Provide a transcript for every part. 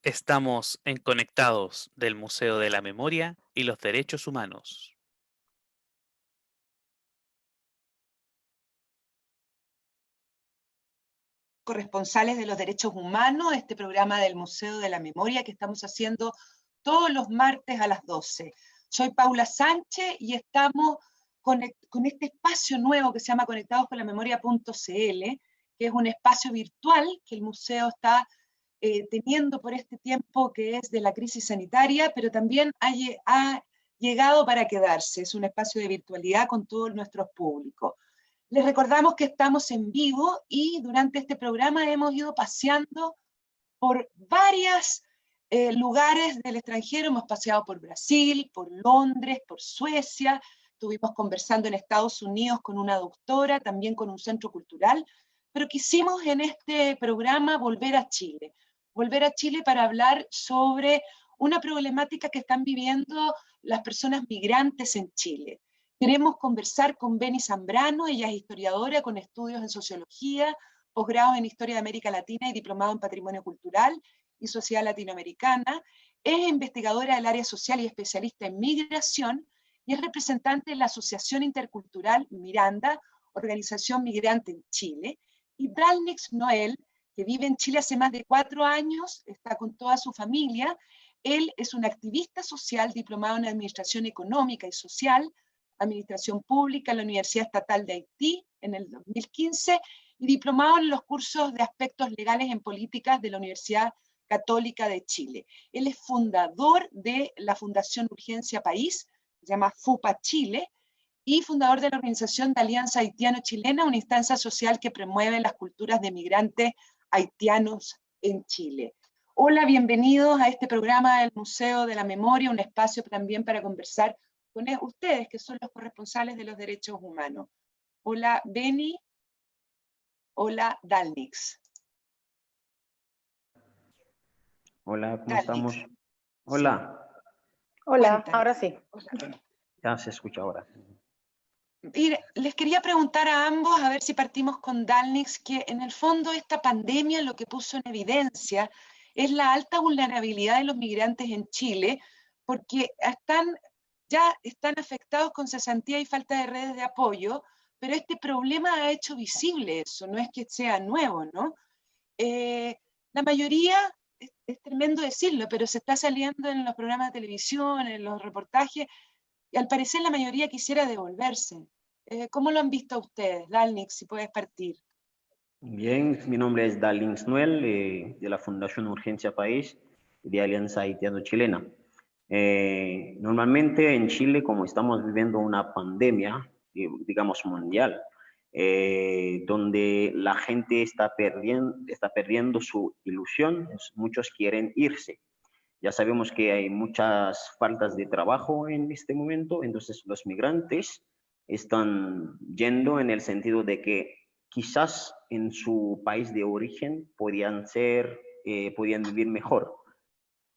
Estamos en Conectados del Museo de la Memoria y los Derechos Humanos. Corresponsales de los derechos humanos, este programa del Museo de la Memoria que estamos haciendo todos los martes a las 12. Soy Paula Sánchez y estamos con este espacio nuevo que se llama conectadosconlamemoria.cl, que es un espacio virtual que el museo está teniendo por este tiempo que es de la crisis sanitaria, pero también ha llegado para quedarse. Es un espacio de virtualidad con todos nuestros públicos. Les recordamos que estamos en vivo y durante este programa hemos ido paseando por varios lugares del extranjero. Hemos paseado por Brasil, por Londres, por Suecia. Estuvimos conversando en Estados Unidos con una doctora, también con un centro cultural. Pero quisimos en este programa volver a Chile. Volver a Chile para hablar sobre una problemática que están viviendo las personas migrantes en Chile. Queremos conversar con Beni Zambrano, ella es historiadora con estudios en sociología, posgrado en Historia de América Latina y diplomado en Patrimonio Cultural y Sociedad Latinoamericana. Es investigadora del área social y especialista en migración y es representante de la Asociación Intercultural Miranda, organización migrante en Chile. Y Dalnix Noel, que vive en Chile hace más de 4 años, está con toda su familia. Él es un activista social diplomado en Administración Económica y Social, Administración Pública en la Universidad Estatal de Haití en el 2015 y diplomado en los cursos de aspectos legales en políticas de la Universidad Católica de Chile. Él es fundador de la Fundación Urgencia País, se llama FUPA Chile, y fundador de la Organización de Alianza Haitiano-Chilena, una instancia social que promueve las culturas de migrantes haitianos en Chile. Hola, bienvenidos a este programa del Museo de la Memoria, un espacio también para conversar con ustedes, que son los corresponsales de los derechos humanos. Hola, Beni. Hola, Dalnix. Hola, ¿cómo Dalnix. estamos? Hola. Hola, Cuéntanos. ahora sí. Hola. Ya se escucha ahora. Mire, les quería preguntar a ambos, a ver si partimos con Dalnix, que en el fondo esta pandemia lo que puso en evidencia es la alta vulnerabilidad de los migrantes en Chile, porque ya están afectados con cesantía y falta de redes de apoyo, pero este problema ha hecho visible eso, no es que sea nuevo, ¿no? La mayoría, es tremendo decirlo, pero se está saliendo en los programas de televisión, en los reportajes, y al parecer la mayoría quisiera devolverse. ¿Cómo lo han visto ustedes? Dalnix, si puedes partir. Bien, mi nombre es Dalin Snuel, de la Fundación Urgencia País de Alianza Haitiano-Chilena. Normalmente en Chile, como estamos viviendo una pandemia, digamos mundial, donde la gente está perdiendo su ilusión, muchos quieren irse. Ya sabemos que hay muchas faltas de trabajo en este momento, entonces los migrantes están yendo en el sentido de que quizás en su país de origen podían vivir mejor.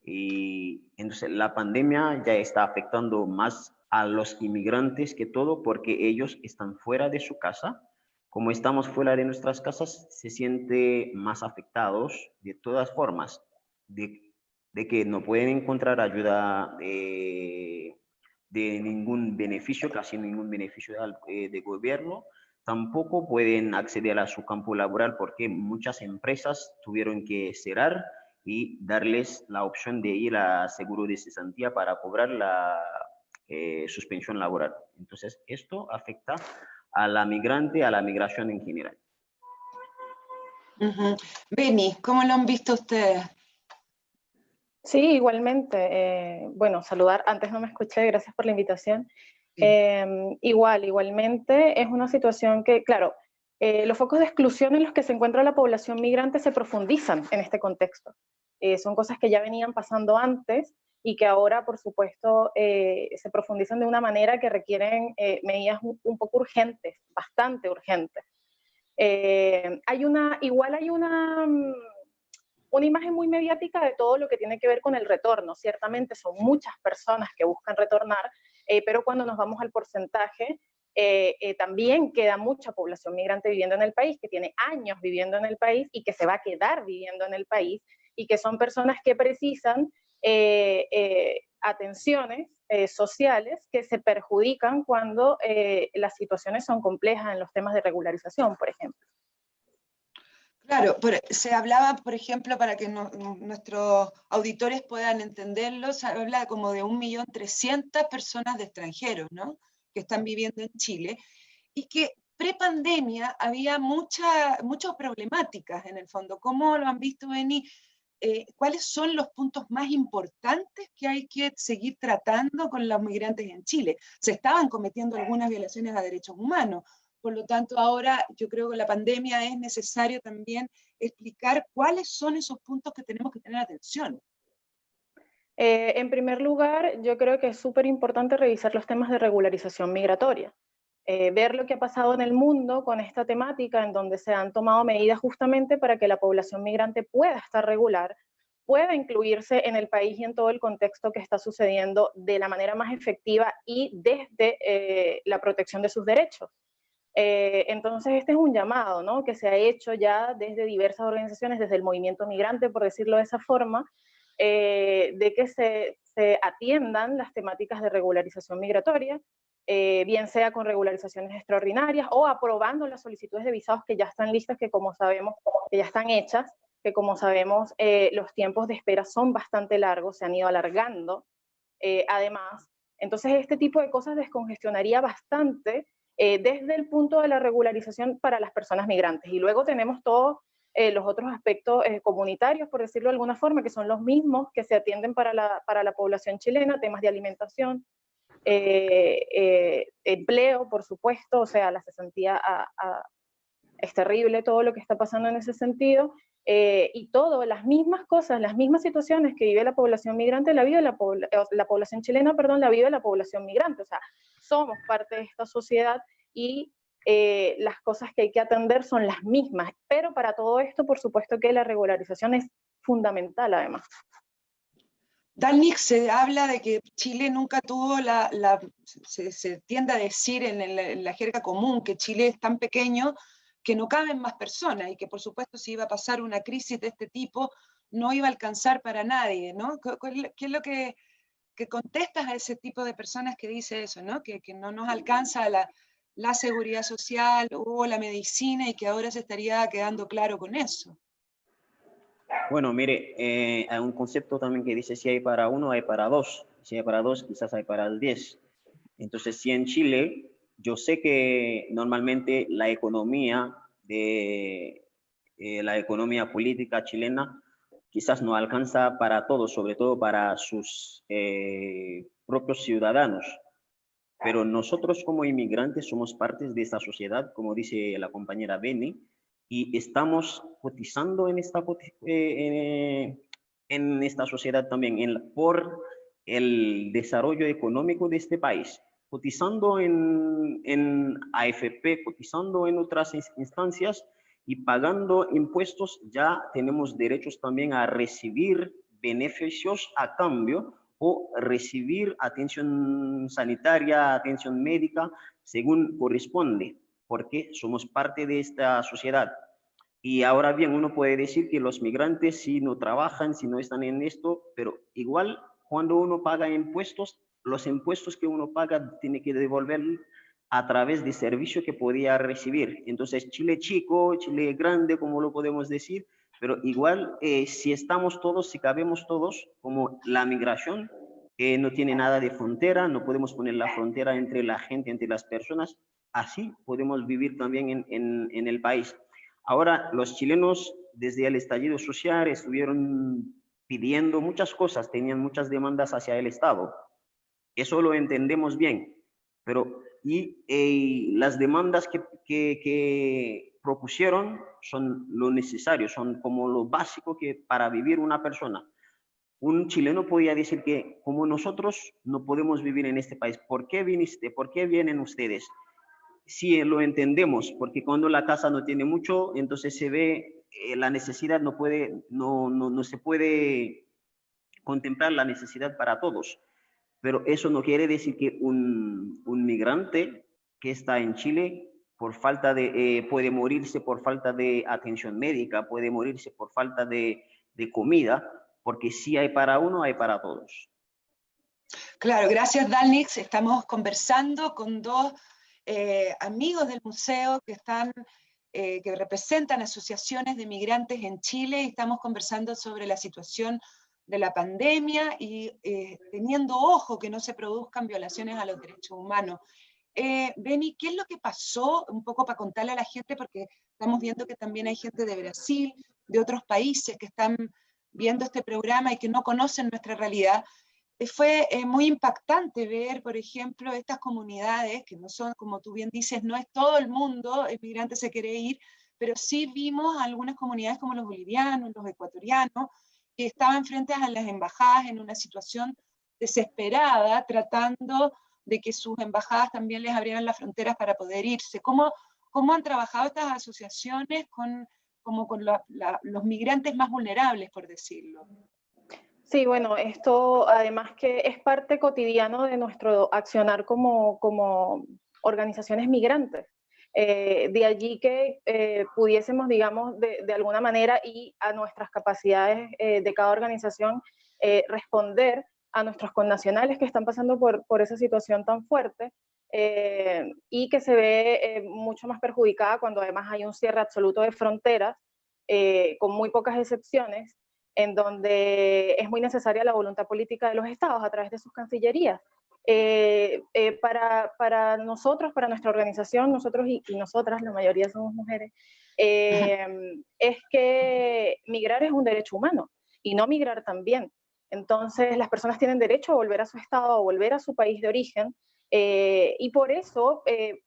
Y entonces la pandemia ya está afectando más a los inmigrantes que todo porque ellos están fuera de su casa. Como estamos fuera de nuestras casas, se sienten más afectados de todas formas, de que no pueden encontrar ayuda de ningún beneficio, casi ningún beneficio de gobierno. Tampoco pueden acceder a su campo laboral porque muchas empresas tuvieron que cerrar y darles la opción de ir a seguro de cesantía para cobrar la suspensión laboral. Entonces, esto afecta a la migrante, a la migración en general. Beni, ¿cómo lo han visto ustedes? Sí, igualmente. Bueno, saludar, antes no me escuché, gracias por la invitación. Igualmente es una situación que, claro, los focos de exclusión en los que se encuentra la población migrante se profundizan en este contexto. Son cosas que ya venían pasando antes y que ahora, por supuesto, se profundizan de una manera que requieren medidas un poco urgentes, bastante urgentes. Hay una imagen muy mediática de todo lo que tiene que ver con el retorno. Ciertamente son muchas personas que buscan retornar, pero cuando nos vamos al porcentaje, también queda mucha población migrante viviendo en el país, que tiene años viviendo en el país y que se va a quedar viviendo en el país, y que son personas que precisan atenciones sociales que se perjudican cuando las situaciones son complejas en los temas de regularización, por ejemplo. Claro, se hablaba, por ejemplo, para que nuestros auditores puedan entenderlo, se habla como de 1.300.000 personas de extranjeros, ¿no?, que están viviendo en Chile, y que pre-pandemia había muchas problemáticas en el fondo. ¿Cómo lo han visto venir? ¿Cuáles son los puntos más importantes que hay que seguir tratando con los migrantes en Chile? Se estaban cometiendo algunas violaciones a derechos humanos, por lo tanto ahora yo creo que la pandemia es necesario también explicar cuáles son esos puntos que tenemos que tener atención. En primer lugar, yo creo que es súper importante revisar los temas de regularización migratoria. Ver lo que ha pasado en el mundo con esta temática, en donde se han tomado medidas justamente para que la población migrante pueda estar regular, pueda incluirse en el país y en todo el contexto que está sucediendo de la manera más efectiva y desde la protección de sus derechos. Entonces este es un llamado, ¿no?, que se ha hecho ya desde diversas organizaciones, desde el movimiento migrante, por decirlo de esa forma, de que se atiendan las temáticas de regularización migratoria, bien sea con regularizaciones extraordinarias o aprobando las solicitudes de visados que ya están listas, que como sabemos, que ya están hechas, que como sabemos los tiempos de espera son bastante largos, se han ido alargando además. Entonces este tipo de cosas descongestionaría bastante desde el punto de la regularización para las personas migrantes. Y luego tenemos todos los otros aspectos comunitarios, por decirlo de alguna forma, que son los mismos que se atienden para la población chilena, temas de alimentación, empleo, por supuesto, o sea, la cesantía es terrible todo lo que está pasando en ese sentido, y todo, las mismas cosas, las mismas situaciones que vive la población migrante, la vive la población chilena, perdón, la vive la población migrante, o sea, somos parte de esta sociedad y las cosas que hay que atender son las mismas, pero para todo esto, por supuesto que la regularización es fundamental además. Dalnik, se habla de que Chile nunca tuvo se tiende a decir en la jerga común que Chile es tan pequeño que no caben más personas y que por supuesto si iba a pasar una crisis de este tipo no iba a alcanzar para nadie, ¿no? ¿Qué es lo que contestas a ese tipo de personas que dice eso, ¿no?, que no nos alcanza la seguridad social o la medicina y que ahora se estaría quedando claro con eso? Bueno, mire, hay un concepto también que dice si hay para uno, hay para dos. Si hay para dos, quizás hay para 10. Entonces, si en Chile, yo sé que normalmente la economía la economía política chilena quizás no alcanza para todos, sobre todo para sus propios ciudadanos. Pero nosotros como inmigrantes somos partes de esta sociedad, como dice la compañera Beni, y estamos cotizando en esta sociedad también, por el desarrollo económico de este país, cotizando en AFP, cotizando en otras instancias y pagando impuestos. Ya tenemos derechos también a recibir beneficios a cambio o recibir atención sanitaria, atención médica, según corresponde, porque somos parte de esta sociedad. Y ahora bien, uno puede decir que los migrantes si no trabajan, si no están en esto, pero igual cuando uno paga impuestos, los impuestos que uno paga tiene que devolver a través de servicio que podía recibir. Entonces, Chile chico, Chile grande, como lo podemos decir, pero igual si estamos todos, si cabemos todos, como la migración no tiene nada de frontera, no podemos poner la frontera entre la gente, entre las personas, así podemos vivir también en el país. Ahora, los chilenos desde el estallido social estuvieron pidiendo muchas cosas, tenían muchas demandas hacia el Estado. Eso lo entendemos bien, pero las demandas que propusieron son lo necesario, son como lo básico que para vivir una persona. Un chileno podía decir que como nosotros no podemos vivir en este país, ¿por qué viniste? ¿Por qué vienen ustedes? Sí, lo entendemos, porque cuando la casa no tiene mucho, entonces se ve la necesidad, no se puede contemplar la necesidad para todos. Pero eso no quiere decir que un migrante que está en Chile por falta de, puede morirse por falta de atención médica, puede morirse por falta de de comida, porque si hay para uno, hay para todos. Claro, gracias Dalnix. Estamos conversando con dos amigos del museo que representan asociaciones de migrantes en Chile, y estamos conversando sobre la situación de la pandemia y teniendo ojo que no se produzcan violaciones a los derechos humanos. Beni, ¿qué es lo que pasó? Un poco para contarle a la gente, porque estamos viendo que también hay gente de Brasil, de otros países que están viendo este programa y que no conocen nuestra realidad. Fue muy impactante ver, por ejemplo, estas comunidades, que no son, como tú bien dices, no es todo el mundo, el migrante se quiere ir, pero sí vimos algunas comunidades como los bolivianos, los ecuatorianos, que estaban frente a las embajadas en una situación desesperada, tratando de que sus embajadas también les abrieran las fronteras para poder irse. ¿Cómo han trabajado estas asociaciones con los migrantes más vulnerables, por decirlo? Sí, bueno, esto además que es parte cotidiano de nuestro accionar como organizaciones migrantes. De allí que pudiésemos, digamos, de alguna manera y a nuestras capacidades de cada organización responder a nuestros connacionales que están pasando por esa situación tan fuerte y que se ve mucho más perjudicada cuando además hay un cierre absoluto de fronteras con muy pocas excepciones, en donde es muy necesaria la voluntad política de los estados a través de sus cancillerías. Para nosotros, para nuestra organización, nosotros y nosotras, la mayoría somos mujeres, es que migrar es un derecho humano y no migrar también. Entonces, las personas tienen derecho a volver a su estado, a volver a su país de origen, y por eso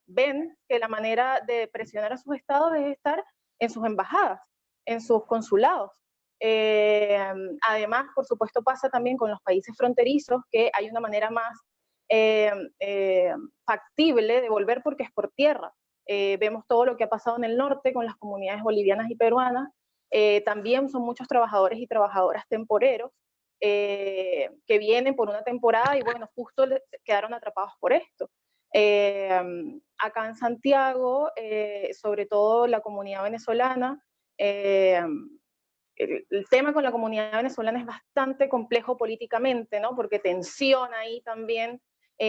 ven que la manera de presionar a sus estados es estar en sus embajadas, en sus consulados. Además, por supuesto, pasa también con los países fronterizos, que hay una manera más factible de volver porque es por tierra. Vemos todo lo que ha pasado en el norte con las comunidades bolivianas y peruanas. También son muchos trabajadores y trabajadoras temporeros que vienen por una temporada y bueno, justo quedaron atrapados por esto. Acá en Santiago, sobre todo la comunidad venezolana, el tema con la comunidad venezolana es bastante complejo políticamente, ¿no? Porque tensiona ahí también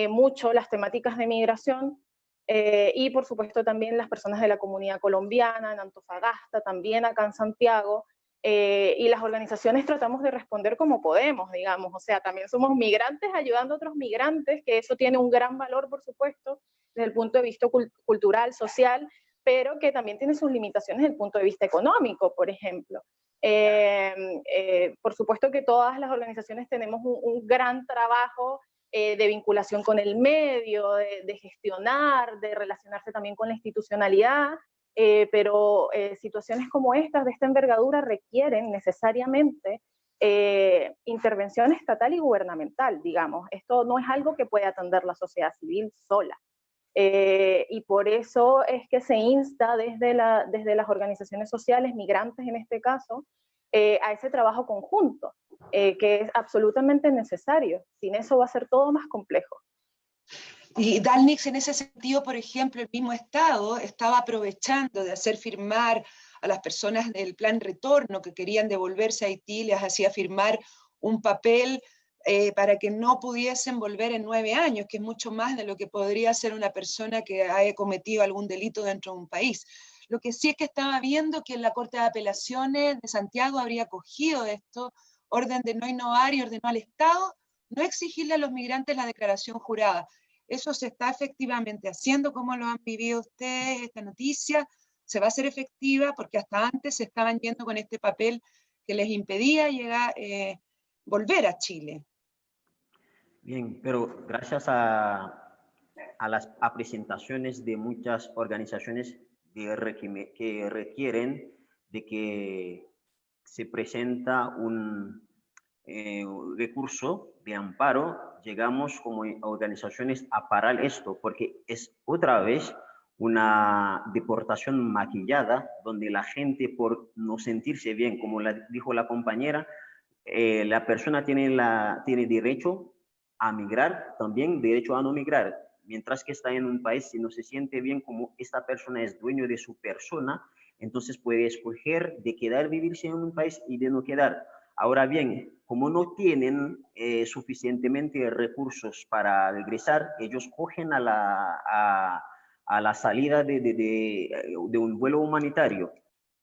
mucho las temáticas de migración y por supuesto también las personas de la comunidad colombiana, en Antofagasta, también acá en Santiago, y las organizaciones tratamos de responder como podemos, digamos, o sea, también somos migrantes ayudando a otros migrantes, que eso tiene un gran valor, por supuesto, desde el punto de vista cultural, social, pero que también tiene sus limitaciones desde el punto de vista económico, por ejemplo. Por supuesto que todas las organizaciones tenemos un gran trabajo de vinculación con el medio, de gestionar, de relacionarse también con la institucionalidad, pero situaciones como estas, de esta envergadura, requieren necesariamente intervención estatal y gubernamental, digamos. Esto no es algo que puede atender la sociedad civil sola. Y por eso es que se insta desde las organizaciones sociales, migrantes en este caso, a ese trabajo conjunto, que es absolutamente necesario. Sin eso va a ser todo más complejo. Y Dalnix, en ese sentido, por ejemplo, el mismo Estado estaba aprovechando de hacer firmar a las personas del plan retorno que querían devolverse a Haití, les hacía firmar un papel para que no pudiesen volver en 9 años, que es mucho más de lo que podría hacer una persona que haya cometido algún delito dentro de un país. Lo que sí es que estaba viendo que la Corte de Apelaciones de Santiago habría acogido esto, orden de no innovar y ordenó al Estado no exigirle a los migrantes la declaración jurada. ¿Eso se está efectivamente haciendo? ¿Cómo lo han vivido ustedes esta noticia? ¿Se va a hacer efectiva? Porque hasta antes se estaban yendo con este papel que les impedía llegar, volver a Chile. Bien, pero gracias a las presentaciones de muchas organizaciones que requieren de que se presenta un recurso de amparo, llegamos como organizaciones a parar esto, porque es otra vez una deportación maquillada, donde la gente por no sentirse bien, como dijo la compañera, la persona tiene derecho a migrar, también derecho a no migrar, mientras que está en un país, si no se siente bien como esta persona es dueño de su persona, entonces puede escoger de quedar vivirse en un país y de no quedar. Ahora bien, como no tienen suficientemente recursos para regresar, ellos cogen a la salida de un vuelo humanitario.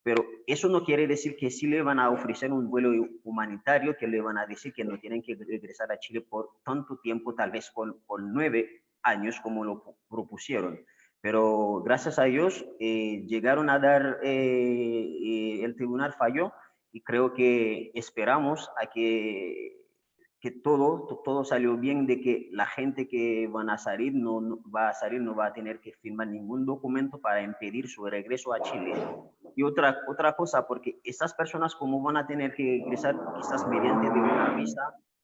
Pero eso no quiere decir que sí le van a ofrecer un vuelo humanitario, que le van a decir que no tienen que regresar a Chile por tanto tiempo, tal vez por 9 años como lo propusieron. Pero gracias a Dios llegaron a dar, el tribunal falló y creo que esperamos a que todo salió bien, de que la gente que van a salir no va a salir, no va a tener que firmar ningún documento para impedir su regreso a Chile. Y otra cosa, porque estas personas como van a tener que ingresar quizás mediante de una visa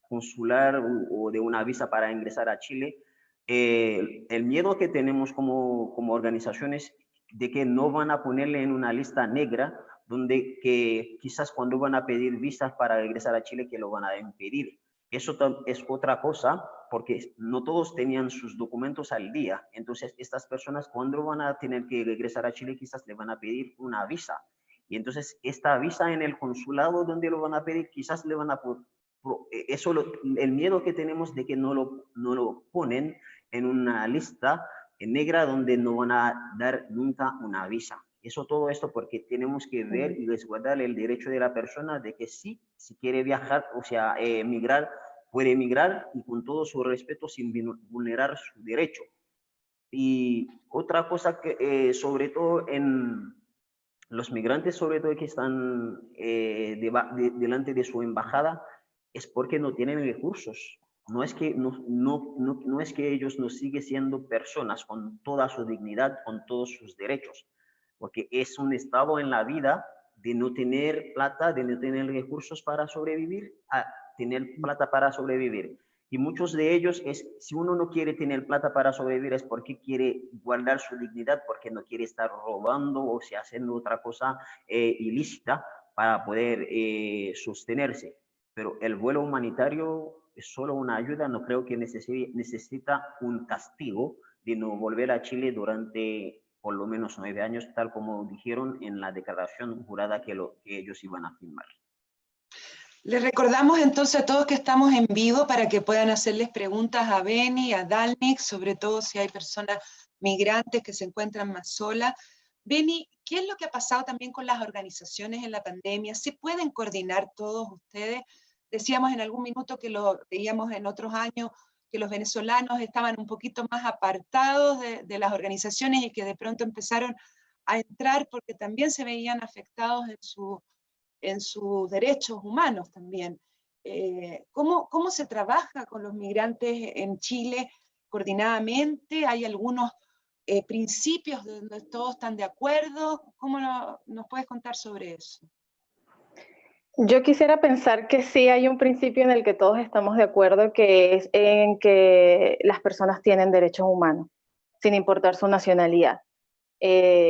consular o de una visa para ingresar a Chile, el miedo que tenemos como organizaciones de que no van a ponerle en una lista negra, donde que quizás cuando van a pedir visas para regresar a Chile que lo van a impedir. Eso es otra cosa, porque no todos tenían sus documentos al día. Entonces, estas personas cuando van a tener que regresar a Chile, quizás le van a pedir una visa. Y entonces, esta visa en el consulado donde lo van a pedir, quizás le van a... Eso, el miedo que tenemos de que no lo ponen en una lista negra donde no van a dar nunca una visa. Eso, todo esto porque tenemos que ver y resguardar el derecho de la persona de que sí, si quiere viajar, o sea, migrar, puede migrar y con todo su respeto sin vulnerar su derecho. Y otra cosa que sobre todo en los migrantes, sobre todo que están delante de su embajada, es porque no tienen recursos. No es que, no es que ellos no siguen siendo personas con toda su dignidad, con todos sus derechos, porque es un estado en la vida de no tener plata, de no tener recursos para sobrevivir, a tener plata para sobrevivir. Y muchos de ellos si uno no quiere tener plata para sobrevivir es porque quiere guardar su dignidad, porque no quiere estar robando o sea, haciendo otra cosa ilícita para poder sostenerse. Pero el vuelo humanitario es solo una ayuda, no creo que necesita un castigo de no volver a Chile durante por lo menos 9 años, tal como dijeron en la declaración jurada que ellos iban a firmar. Les recordamos entonces a todos que estamos en vivo para que puedan hacerles preguntas a Beni, a Dalnik, sobre todo si hay personas migrantes que se encuentran más solas. Beni, ¿qué es lo que ha pasado también con las organizaciones en la pandemia? ¿Se pueden coordinar todos ustedes? Decíamos en algún minuto que lo veíamos en otros años, que los venezolanos estaban un poquito más apartados de las organizaciones y que de pronto empezaron a entrar porque también se veían afectados en sus derechos humanos también. ¿Cómo se trabaja con los migrantes en Chile coordinadamente? ¿Hay algunos principios donde todos están de acuerdo? ¿Cómo nos puedes contar sobre eso? Yo quisiera pensar que sí hay un principio en el que todos estamos de acuerdo, que es en que las personas tienen derechos humanos, sin importar su nacionalidad.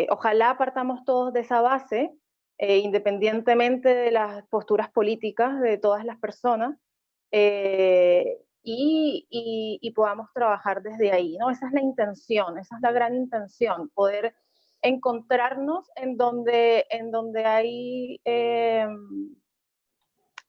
Ojalá partamos todos de esa base, independientemente de las posturas políticas de todas las personas, y podamos trabajar desde ahí, ¿no? Esa es la intención, esa es la gran intención, poder encontrarnos en donde hay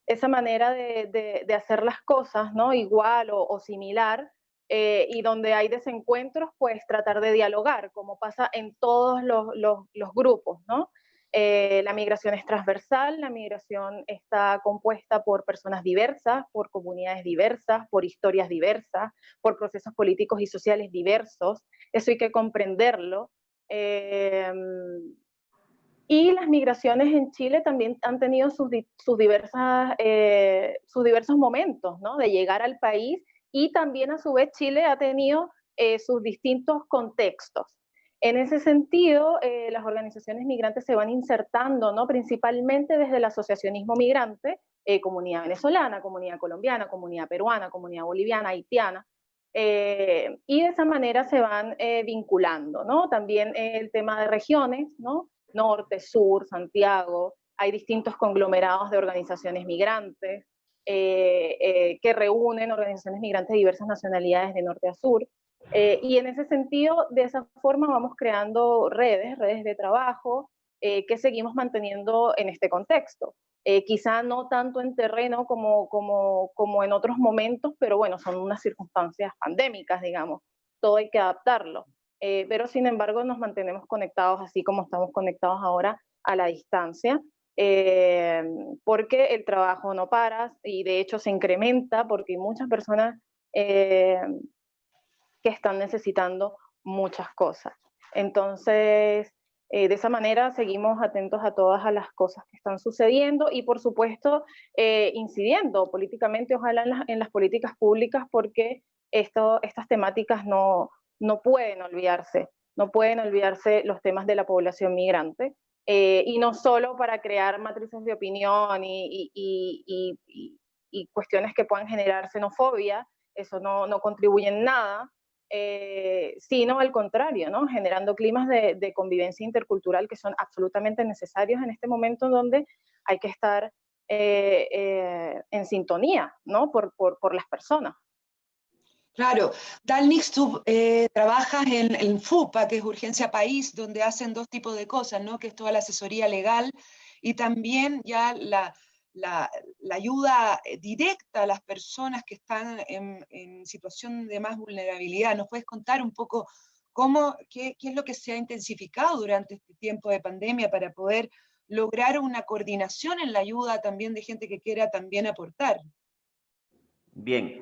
esa manera de hacer las cosas, ¿no? Igual o similar, y donde hay desencuentros, pues tratar de dialogar, como pasa en todos los grupos, ¿no? La migración es transversal, la migración está compuesta por personas diversas, por comunidades diversas, por historias diversas, por procesos políticos y sociales diversos. Eso hay que comprenderlo. Y las migraciones en Chile también han tenido sus diversos momentos, ¿no? De llegar al país, y también a su vez Chile ha tenido sus distintos contextos. En ese sentido, las organizaciones migrantes se van insertando, ¿no? Principalmente desde el asociacionismo migrante, comunidad venezolana, comunidad colombiana, comunidad peruana, comunidad boliviana, haitiana, y de esa manera se van vinculando, ¿no? También el tema de regiones, ¿no? Norte, Sur, Santiago, hay distintos conglomerados de organizaciones migrantes que reúnen organizaciones migrantes de diversas nacionalidades de norte a sur, y en ese sentido, de esa forma vamos creando redes de trabajo, que seguimos manteniendo en este contexto. Quizá no tanto en terreno como en otros momentos, pero bueno, son unas circunstancias pandémicas, digamos, todo hay que adaptarlo. Pero sin embargo nos mantenemos conectados así como estamos conectados ahora a la distancia, porque el trabajo no para y de hecho se incrementa porque hay muchas personas que están necesitando muchas cosas. Entonces, de esa manera seguimos atentos a todas las cosas que están sucediendo y por supuesto incidiendo políticamente, ojalá en las políticas públicas, porque estas temáticas no pueden olvidarse, no pueden olvidarse los temas de la población migrante, y no solo para crear matrices de opinión y cuestiones que puedan generar xenofobia, eso no contribuye en nada, sino al contrario, ¿no? Generando climas de convivencia intercultural que son absolutamente necesarios en este momento donde hay que estar en sintonía, ¿no? Por las personas. Claro, Dalnix, tú trabajas en FUPA, que es Urgencia País, donde hacen dos tipos de cosas, ¿no? Que es toda la asesoría legal y también ya la ayuda directa a las personas que están en situación de más vulnerabilidad. ¿Nos puedes contar un poco qué es lo que se ha intensificado durante este tiempo de pandemia para poder lograr una coordinación en la ayuda también de gente que quiera también aportar? Bien,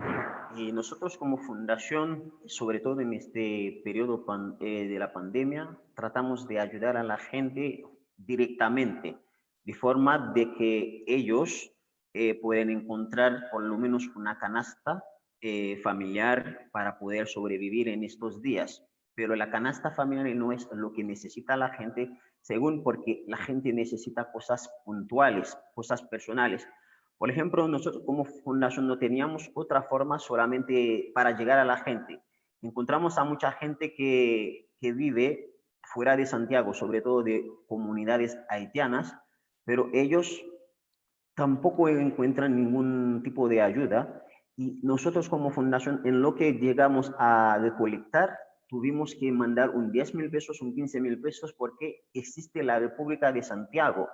y nosotros como fundación, sobre todo en este periodo de la pandemia, tratamos de ayudar a la gente directamente, de forma de que ellos pueden encontrar por lo menos una canasta familiar para poder sobrevivir en estos días. Pero la canasta familiar no es lo que necesita la gente, según porque la gente necesita cosas puntuales, cosas personales. Por ejemplo, nosotros como fundación no teníamos otra forma solamente para llegar a la gente. Encontramos a mucha gente que vive fuera de Santiago, sobre todo de comunidades haitianas, pero ellos tampoco encuentran ningún tipo de ayuda. Y nosotros como fundación, en lo que llegamos a recolectar, tuvimos que mandar un 10.000 pesos, un 15.000 pesos, porque existe la República de Santiago.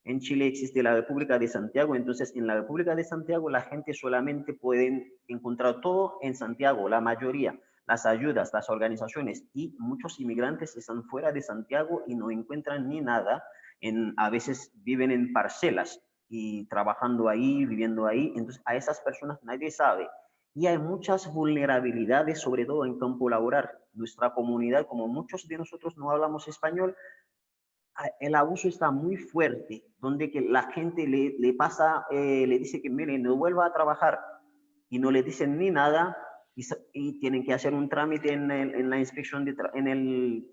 En Chile existe la República de Santiago, entonces en la República de Santiago la gente solamente puede encontrar todo en Santiago, la mayoría, las ayudas, las organizaciones, y muchos inmigrantes están fuera de Santiago y no encuentran ni nada, a veces viven en parcelas y trabajando ahí, viviendo ahí, entonces a esas personas nadie sabe. Y hay muchas vulnerabilidades, sobre todo en campo laboral. Nuestra comunidad, como muchos de nosotros no hablamos español, el abuso está muy fuerte, donde que la gente le pasa, le dice que mire, no vuelva a trabajar y no le dicen ni nada y tienen que hacer un trámite en la inspección, en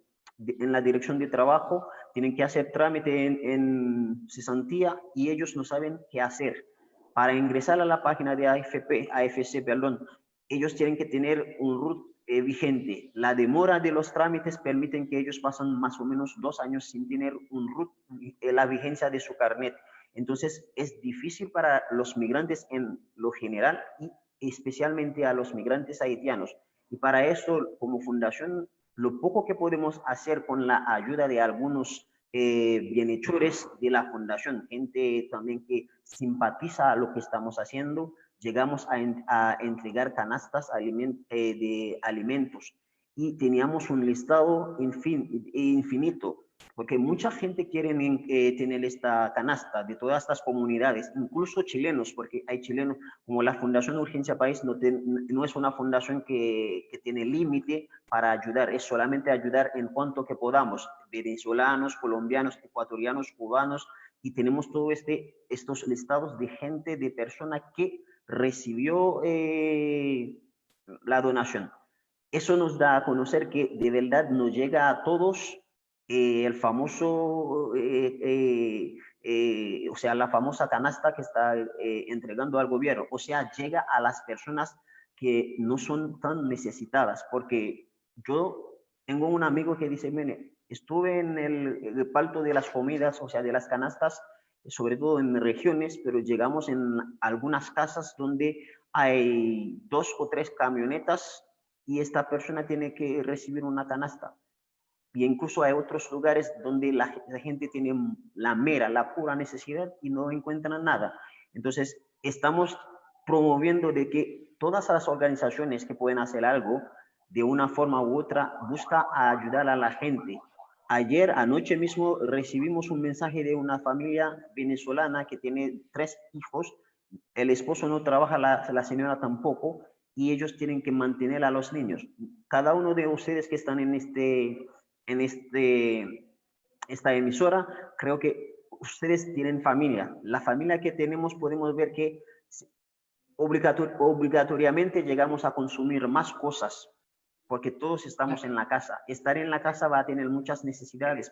la dirección de trabajo, tienen que hacer trámite en cesantía y ellos no saben qué hacer. Para ingresar a la página de AFC, perdón, ellos tienen que tener un RUT vigente. La demora de los trámites permiten que ellos pasan más o menos 2 años sin tener un RUT, la vigencia de su carnet. Entonces es difícil para los migrantes en lo general y especialmente a los migrantes haitianos. Y para eso, como fundación, lo poco que podemos hacer con la ayuda de algunos bienhechores de la fundación, gente también que simpatiza a lo que estamos haciendo, llegamos a entregar canastas de alimentos y teníamos un listado infinito, porque mucha gente quiere tener esta canasta de todas estas comunidades, incluso chilenos, porque hay chilenos, como la Fundación Urgencia País no es una fundación que tiene límite para ayudar, es solamente ayudar en cuanto que podamos, venezolanos, colombianos, ecuatorianos, cubanos, y tenemos todos estos listados de gente, de personas que recibió la donación. Eso nos da a conocer que de verdad nos llega a todos el famoso, o sea, la famosa canasta que está entregando al gobierno. O sea, llega a las personas que no son tan necesitadas, porque yo tengo un amigo que dice, mire, estuve en el reparto de las comidas, o sea, de las canastas, sobre todo en regiones, pero llegamos en algunas casas donde hay 2 o 3 camionetas y esta persona tiene que recibir una canasta. Y incluso hay otros lugares donde la gente tiene la pura necesidad y no encuentran nada. Entonces, estamos promoviendo de que todas las organizaciones que pueden hacer algo, de una forma u otra, busca ayudar a la gente. Anoche mismo, recibimos un mensaje de una familia venezolana que tiene 3 hijos. El esposo no trabaja, la señora tampoco, y ellos tienen que mantener a los niños. Cada uno de ustedes que están en esta emisora, creo que ustedes tienen familia. La familia que tenemos, podemos ver que obligatoriamente llegamos a consumir más cosas, porque todos estamos en la casa. Estar en la casa va a tener muchas necesidades,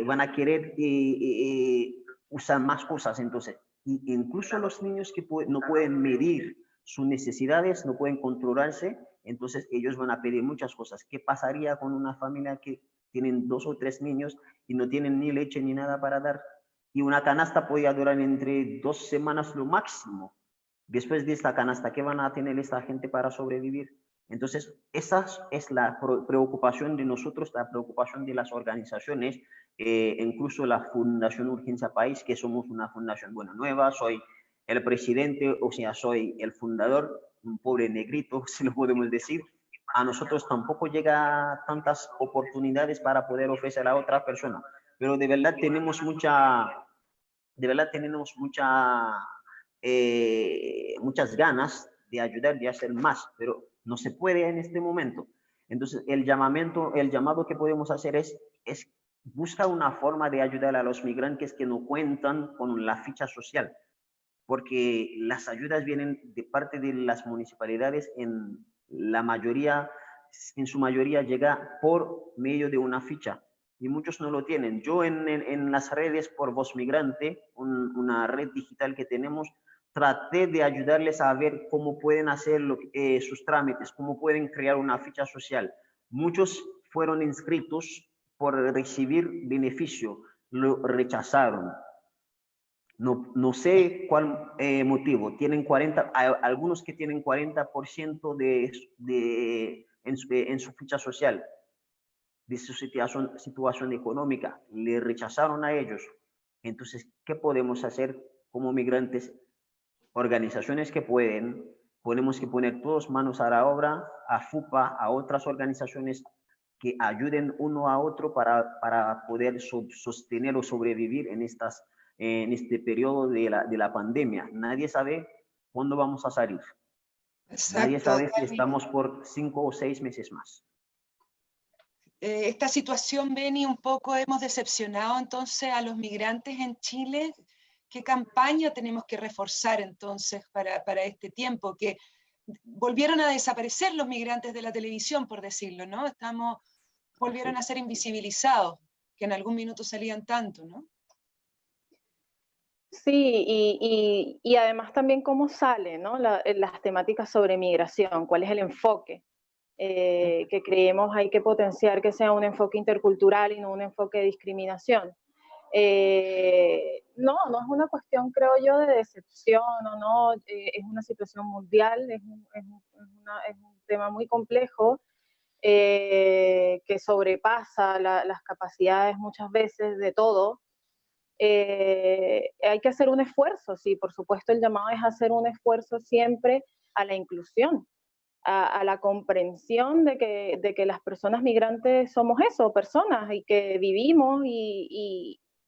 van a querer usar más cosas. Entonces, incluso los niños que no pueden medir sus necesidades, no pueden controlarse, entonces ellos van a pedir muchas cosas. ¿Qué pasaría con una familia que tienen 2 o 3 niños y no tienen ni leche ni nada para dar? Y una canasta podría durar entre 2 semanas lo máximo. Después de esta canasta, ¿qué van a tener esta gente para sobrevivir? Entonces, esa es la preocupación de nosotros, la preocupación de las organizaciones, incluso la Fundación Urgencia País, que somos una fundación, bueno, nueva. Soy el presidente, o sea, soy el fundador, un pobre negrito, si lo podemos decir. A nosotros tampoco llega tantas oportunidades para poder ofrecer a otra persona, pero de verdad tenemos muchas ganas de ayudar, de hacer más, pero no se puede en este momento. Entonces, el llamado que podemos hacer es buscar una forma de ayudar a los migrantes que no cuentan con la ficha social, porque las ayudas vienen de parte de las municipalidades, en su mayoría llega por medio de una ficha, y muchos no lo tienen. Yo en las redes por Voz Migrante, una red digital que tenemos, traté de ayudarles a ver cómo pueden hacer sus trámites, cómo pueden crear una ficha social. Muchos fueron inscritos por recibir beneficio, lo rechazaron. No sé cuál motivo. Tienen algunos que tienen 40% en su ficha social, de su situación económica. Le rechazaron a ellos. Entonces, ¿qué podemos hacer como migrantes? Organizaciones que ponemos que poner todos manos a la obra, a FUPA, a otras organizaciones que ayuden uno a otro para poder sostener o sobrevivir en este periodo de la pandemia. Nadie sabe cuándo vamos a salir. Exacto. Nadie sabe si estamos por 5 o 6 meses más. Esta situación, Beni, un poco hemos decepcionado entonces a los migrantes en Chile. ¿Qué campaña tenemos que reforzar entonces para este tiempo? Que volvieron a desaparecer los migrantes de la televisión, por decirlo, ¿no? Volvieron a ser invisibilizados, que en algún minuto salían tanto, ¿no? Sí, y además también cómo sale, ¿no? Las temáticas sobre migración, cuál es el enfoque que creemos hay que potenciar, que sea un enfoque intercultural y no un enfoque de discriminación. No es una cuestión, creo yo, de decepción o no, es una situación mundial, es un tema muy complejo que sobrepasa las capacidades muchas veces de todo. Hay que hacer un esfuerzo, sí, por supuesto el llamado es hacer un esfuerzo siempre a la inclusión, a la comprensión de que las personas migrantes somos eso, personas, y que vivimos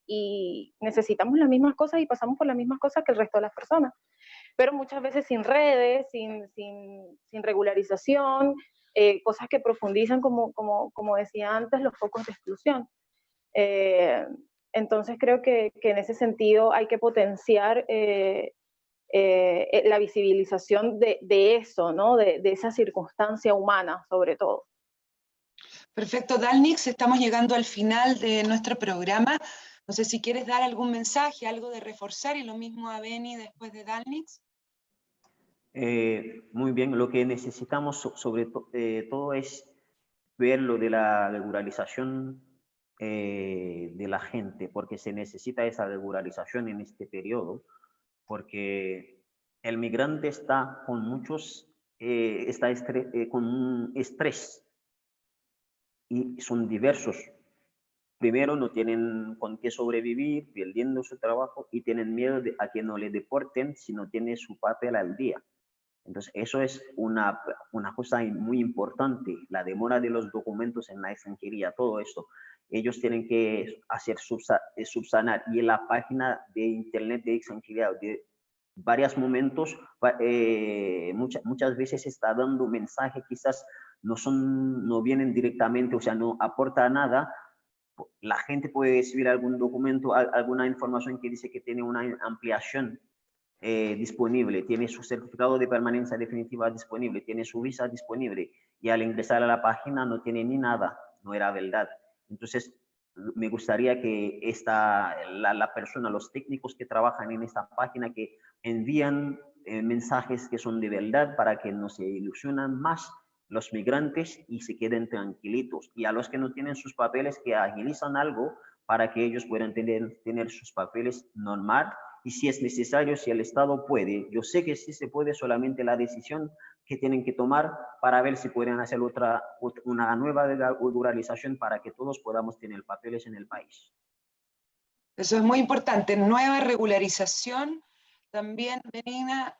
y necesitamos las mismas cosas y pasamos por las mismas cosas que el resto de las personas, pero muchas veces sin redes, sin regularización, cosas que profundizan, como decía antes, los focos de exclusión. Entonces creo que en ese sentido hay que potenciar la visibilización de eso, ¿no? De esa circunstancia humana, sobre todo. Perfecto, Dalnix, estamos llegando al final de nuestro programa. No sé si quieres dar algún mensaje, algo de reforzar, y lo mismo a Beni después de Dalnix. Muy bien, lo que necesitamos sobre todo es ver lo de la regularización de la gente, porque se necesita esa regularización en este periodo, porque el migrante está con con un estrés. y son diversos. Primero, no tienen con qué sobrevivir, perdiendo su trabajo, y tienen miedo a que no le deporten si no tiene su papel al día. Entonces, eso es una cosa muy importante, la demora de los documentos en la extranjería, todo esto. Ellos tienen que hacer subsanar, y en la página de internet de extranjería, de varios momentos, muchas veces está dando mensaje, quizás no vienen directamente, o sea, no aporta nada. La gente puede recibir algún documento, alguna información que dice que tiene una ampliación disponible, tiene su certificado de permanencia definitiva disponible, tiene su visa disponible, y al ingresar a la página no tiene ni nada, no era verdad. Entonces, me gustaría que la persona, los técnicos que trabajan en esta página, que envían mensajes que son de verdad, para que no se ilusionan más los migrantes y se queden tranquilitos. Y a los que no tienen sus papeles, que agilizan algo para que ellos puedan tener sus papeles normal. Y si es necesario, si el Estado puede, yo sé que sí se puede, solamente la decisión que tienen que tomar para ver si pueden hacer una nueva regularización para que todos podamos tener papeles en el país. Eso es muy importante, nueva regularización. También, Benigna,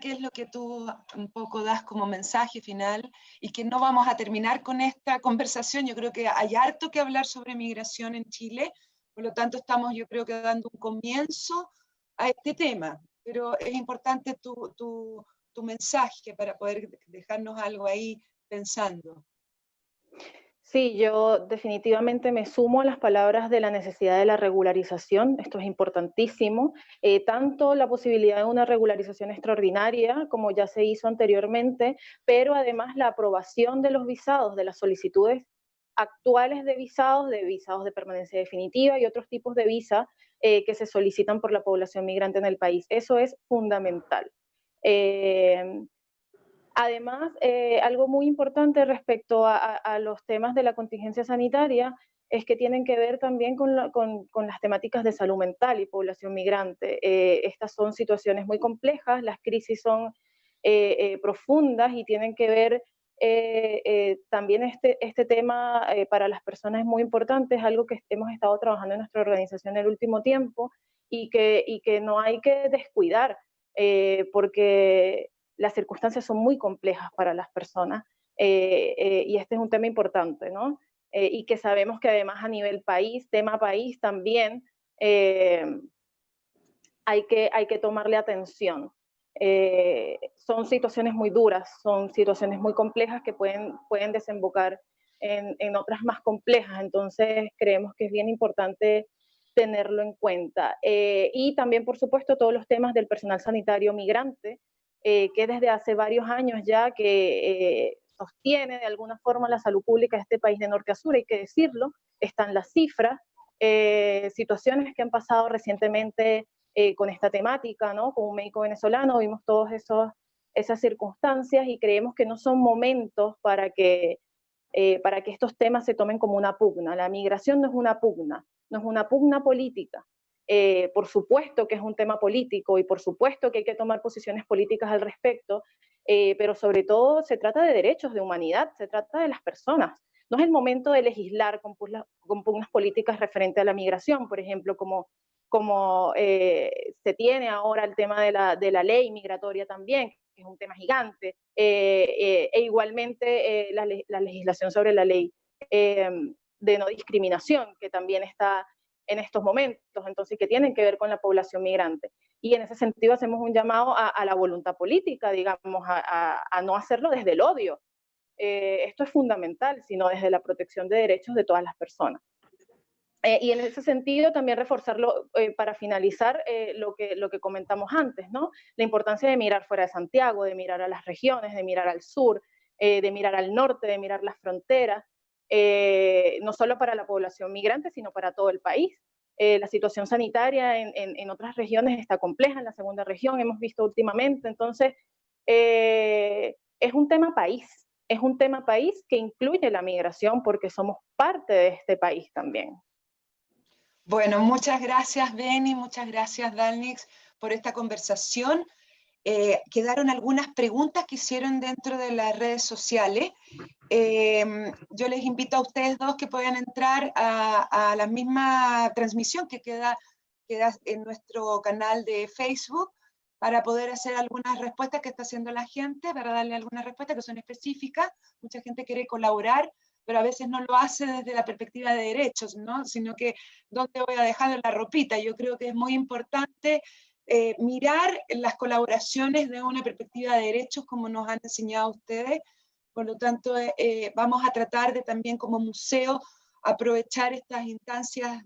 ¿qué es lo que tú un poco das como mensaje final? Y que no vamos a terminar con esta conversación. Yo creo que hay harto que hablar sobre migración en Chile, por lo tanto estamos, yo creo que dando un comienzo a este tema, pero es importante tu mensaje para poder dejarnos algo ahí pensando. Sí, yo definitivamente me sumo a las palabras de la necesidad de la regularización. Esto es importantísimo. Tanto la posibilidad de una regularización extraordinaria, como ya se hizo anteriormente, pero además la aprobación de los visados, de las solicitudes actuales de visados de permanencia definitiva y otros tipos de visa que se solicitan por la población migrante en el país. Eso es fundamental. Además, algo muy importante respecto a los temas de la contingencia sanitaria es que tienen que ver también con las temáticas de salud mental y población migrante. Estas son situaciones muy complejas, las crisis son profundas y tienen que ver también este tema para las personas es muy importante, es algo que hemos estado trabajando en nuestra organización en el último tiempo y que no hay que descuidar, porque las circunstancias son muy complejas para las personas y este es un tema importante, ¿no? Y que sabemos que además a nivel país, tema país también, hay que tomarle atención. Son situaciones muy duras, son situaciones muy complejas que pueden desembocar en otras más complejas, entonces creemos que es bien importante tenerlo en cuenta. Y también, por supuesto, todos los temas del personal sanitario migrante, que desde hace varios años ya que sostiene de alguna forma la salud pública de este país de norte a sur, hay que decirlo, están las cifras, situaciones que han pasado recientemente con esta temática, ¿no? Con un médico venezolano, vimos todas esas circunstancias y creemos que no son momentos para que estos temas se tomen como una pugna. La migración no es una pugna política. Por supuesto que es un tema político y por supuesto que hay que tomar posiciones políticas al respecto, pero sobre todo se trata de derechos, de humanidad, se trata de las personas. No es el momento de legislar con pugnas políticas referente a la migración, por ejemplo, como se tiene ahora el tema de la ley migratoria también, que es un tema gigante, e igualmente la legislación sobre la ley de no discriminación, que también está en estos momentos, entonces que tienen que ver con la población migrante. Y en ese sentido hacemos un llamado a la voluntad política, digamos, a no hacerlo desde el odio. Esto es fundamental, sino desde la protección de derechos de todas las personas. Y en ese sentido también reforzarlo para finalizar lo que comentamos antes, ¿no? La importancia de mirar fuera de Santiago, de mirar a las regiones, de mirar al sur, de mirar al norte, de mirar las fronteras, no solo para la población migrante, sino para todo el país. La situación sanitaria en otras regiones está compleja, en la segunda región hemos visto últimamente, entonces es un tema país que incluye la migración porque somos parte de este país también. Bueno, muchas gracias Beni, muchas gracias Dalnix por esta conversación. quedaron algunas preguntas que hicieron dentro de las redes sociales. Yo les invito a ustedes dos que puedan entrar a la misma transmisión que queda en nuestro canal de Facebook para poder hacer algunas respuestas que está haciendo la gente, para darle algunas respuestas que son específicas. Mucha gente quiere colaborar, pero a veces no lo hace desde la perspectiva de derechos, ¿no? Sino que, ¿dónde voy a dejar la ropita? Yo creo que es muy importante mirar las colaboraciones de una perspectiva de derechos, como nos han enseñado ustedes. Por lo tanto, vamos a tratar de también como museo aprovechar estas instancias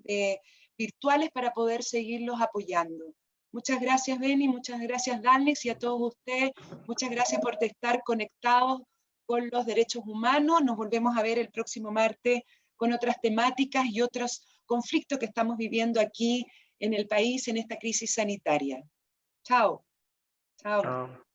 virtuales para poder seguirlos apoyando. Muchas gracias, Beni, muchas gracias, Dalnix, y a todos ustedes, muchas gracias por estar conectados con los derechos humanos. Nos volvemos a ver el próximo martes con otras temáticas y otros conflictos que estamos viviendo aquí en el país en esta crisis sanitaria. Chao. Chao. Chao.